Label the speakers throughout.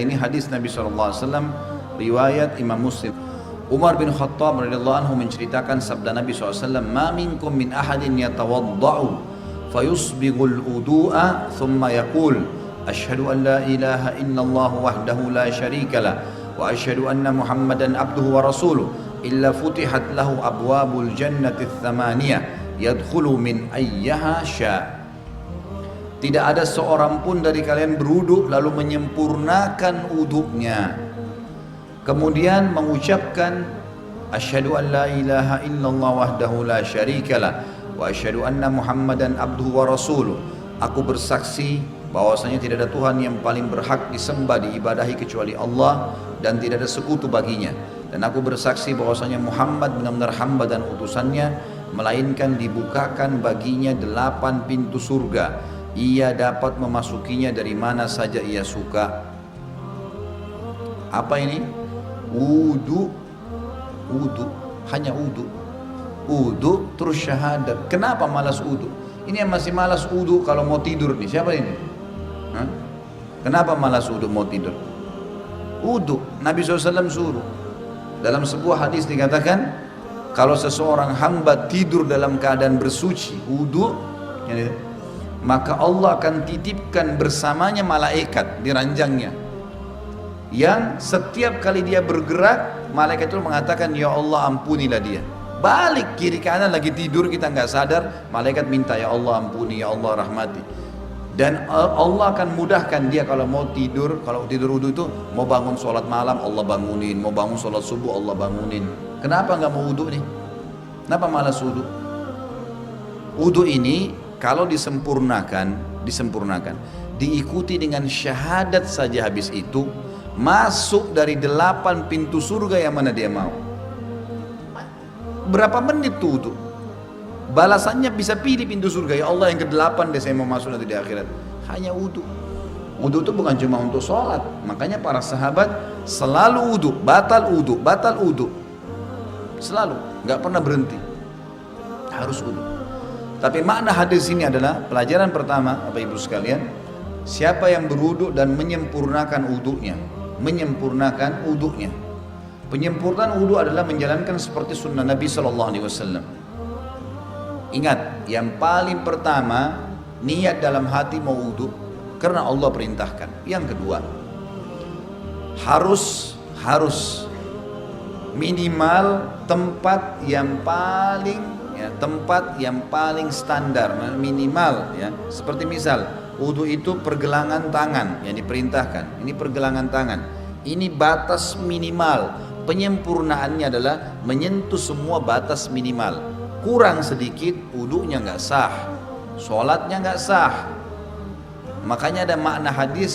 Speaker 1: Ini hadis Nabi SAW, riwayat Imam Muslim. Umar bin Khattab radhiyallahu anhu menceritakan sabda Nabi SAW, "Ma minkum min ahadin yatawadda'u fayusbighul wudu'a thumma yaqul asyhadu an la ilaha illallah wahdahu la syarika lah wa asyhadu anna Muhammadan abduhu wa rasuluh illa futihat lahu abwabul jannati tsamaniyah yadkhulu min ayyaha sya." Tidak ada seorang pun dari kalian berwudu lalu menyempurnakan wudunya, kemudian mengucapkan asyhadu an la ilaha illallah wahdahu la syarikalah wa asyhadu anna Muhammadan abduhu wa rasuluh. Aku bersaksi bahwasanya tidak ada Tuhan yang paling berhak disembah diibadahi kecuali Allah dan tidak ada sekutu baginya, dan aku bersaksi bahwasanya Muhammad benar-benar hamba dan utusannya, melainkan dibukakan baginya 8 pintu surga, ia dapat memasukinya dari mana saja ia suka. Apa ini? Wudu, hanya wudu terus syahadat. Kenapa malas wudu? Ini yang masih malas wudu kalau mau tidur nih, siapa ini? Hah? Kenapa malas wudu mau tidur? Wudu, Nabi SAW suruh. Dalam sebuah hadis dikatakan, kalau seseorang hamba tidur dalam keadaan bersuci, wudu, maka Allah akan titipkan bersamanya malaikat di ranjangnya, yang setiap kali dia bergerak, malaikat itu mengatakan, ya Allah ampunilah dia. Balik kiri kanan lagi tidur kita nggak sadar, malaikat minta, ya Allah ampuni, ya Allah rahmati. Dan Allah akan mudahkan dia kalau mau tidur, kalau tidur wudu itu mau bangun sholat malam Allah bangunin, mau bangun sholat subuh Allah bangunin. Kenapa nggak mau wudu nih? Kenapa malas wudu? Wudu ini kalau disempurnakan, diikuti dengan syahadat saja, habis itu masuk dari 8 pintu surga yang mana dia mau. Berapa menit tuh wudu? Balasannya bisa pilih pintu surga, ya Allah yang ke-8 deh saya mau masuk nanti di akhirat. Hanya wudu. Wudu itu bukan cuma untuk sholat, makanya para sahabat selalu wudu, batal wudu, selalu, nggak pernah berhenti, harus wudu. Tapi makna hadis ini adalah pelajaran pertama, Bapak Ibu sekalian, siapa yang berwudu dan menyempurnakan wudunya, penyempurnaan wudu adalah menjalankan seperti sunnah Nabi SAW. Ingat, yang paling pertama niat dalam hati mau wudu karena Allah perintahkan. Yang kedua, harus minimal tempat yang paling standar, minimal ya. Seperti misal wudu itu pergelangan tangan yang diperintahkan. Ini pergelangan tangan. Ini batas minimal. Penyempurnaannya adalah menyentuh semua batas minimal. Kurang sedikit wudunya nggak sah, sholatnya nggak sah. Makanya ada makna hadis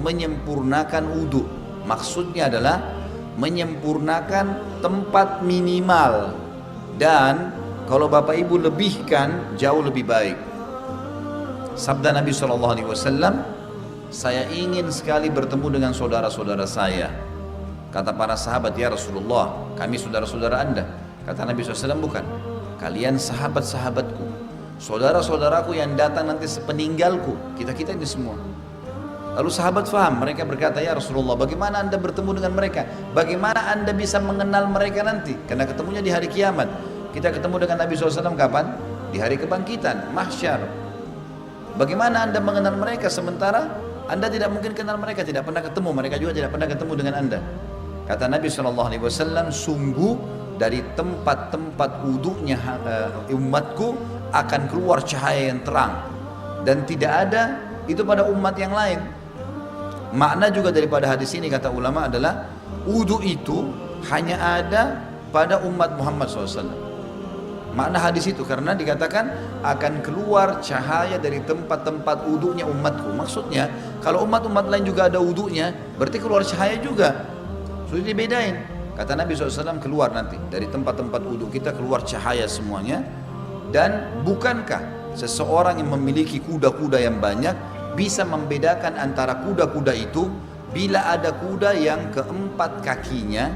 Speaker 1: menyempurnakan wudu. Maksudnya adalah menyempurnakan tempat minimal, dan kalau Bapak Ibu lebihkan jauh lebih baik. Sabda Nabi SAW, saya ingin sekali bertemu dengan saudara-saudara saya. Kata para sahabat, ya Rasulullah, kami saudara-saudara Anda. Kata Nabi SAW, bukan, kalian sahabat-sahabatku, saudara-saudaraku yang datang nanti sepeninggalku, kita ini semua. Lalu sahabat faham, mereka berkata, ya Rasulullah, bagaimana Anda bertemu dengan mereka? Bagaimana Anda bisa mengenal mereka nanti? Karena ketemunya di hari kiamat. Kita ketemu dengan Nabi SAW kapan? Di hari kebangkitan, mahsyar. Bagaimana Anda mengenal mereka sementara Anda tidak mungkin kenal mereka, tidak pernah ketemu, mereka juga tidak pernah ketemu dengan Anda? Kata Nabi SAW, sungguh dari tempat-tempat wudunya umatku akan keluar cahaya yang terang, dan tidak ada itu pada umat yang lain. Makna juga daripada hadis ini, kata ulama, adalah wudu itu hanya ada pada umat Muhammad SAW. Makna hadis itu karena dikatakan akan keluar cahaya dari tempat-tempat wudunya umatku. Maksudnya kalau umat-umat lain juga ada wudunya, berarti keluar cahaya juga. Sudah dibedain. Kata Nabi SAW, keluar nanti dari tempat-tempat wudu kita keluar cahaya semuanya. Dan bukankah seseorang yang memiliki kuda-kuda yang banyak bisa membedakan antara kuda-kuda itu bila ada kuda yang keempat kakinya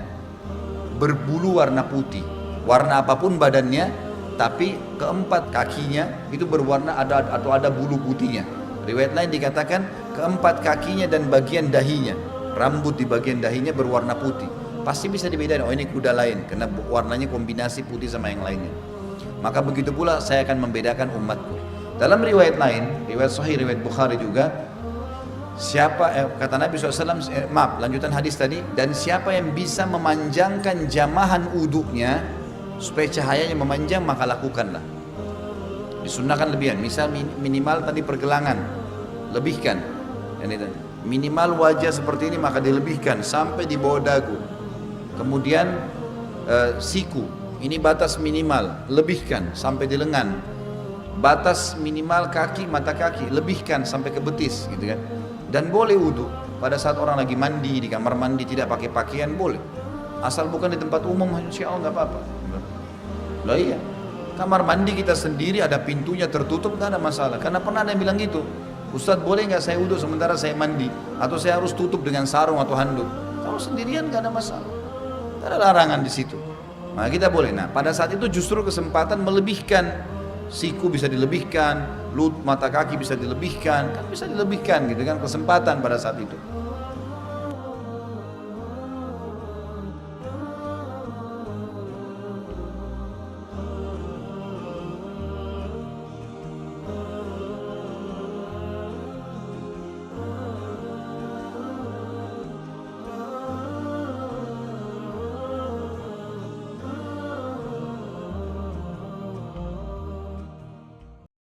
Speaker 1: berbulu warna putih, warna apapun badannya, tapi keempat kakinya itu berwarna ada bulu putihnya. Riwayat lain dikatakan keempat kakinya dan bagian dahinya rambut di bagian dahinya berwarna putih, pasti bisa dibedakan, oh ini kuda lain, karena warnanya kombinasi putih sama yang lainnya. Maka begitu pula saya akan membedakan umatku. Dalam riwayat lain, riwayat Sahih, riwayat Bukhari juga, kata Nabi SAW, lanjutan hadis tadi, dan siapa yang bisa memanjangkan jamahan uduknya supaya cahayanya memanjang, maka lakukanlah. Disunnahkan lebihan, misal minimal tadi pergelangan, lebihkan. Minimal wajah seperti ini maka dilebihkan sampai di bawah dagu. Kemudian siku, ini batas minimal, lebihkan sampai di lengan. Batas minimal kaki, mata kaki, lebihkan sampai ke betis, gitu kan. Dan boleh wudhu pada saat orang lagi mandi, di kamar mandi tidak pakai pakaian boleh, asal bukan di tempat umum, insya Allah nggak apa-apa. Lah iya, kamar mandi kita sendiri ada pintunya tertutup nggak ada masalah. Karena pernah ada yang bilang gitu, Ustadz boleh nggak saya wudhu sementara saya mandi, atau saya harus tutup dengan sarung atau handuk? Kalau sendirian nggak ada masalah, nggak ada larangan di situ. Nah kita boleh. Nah pada saat itu justru kesempatan melebihkan, siku bisa dilebihkan, mata kaki bisa dilebihkan, kan bisa dilebihkan gitu kan, kesempatan pada saat itu.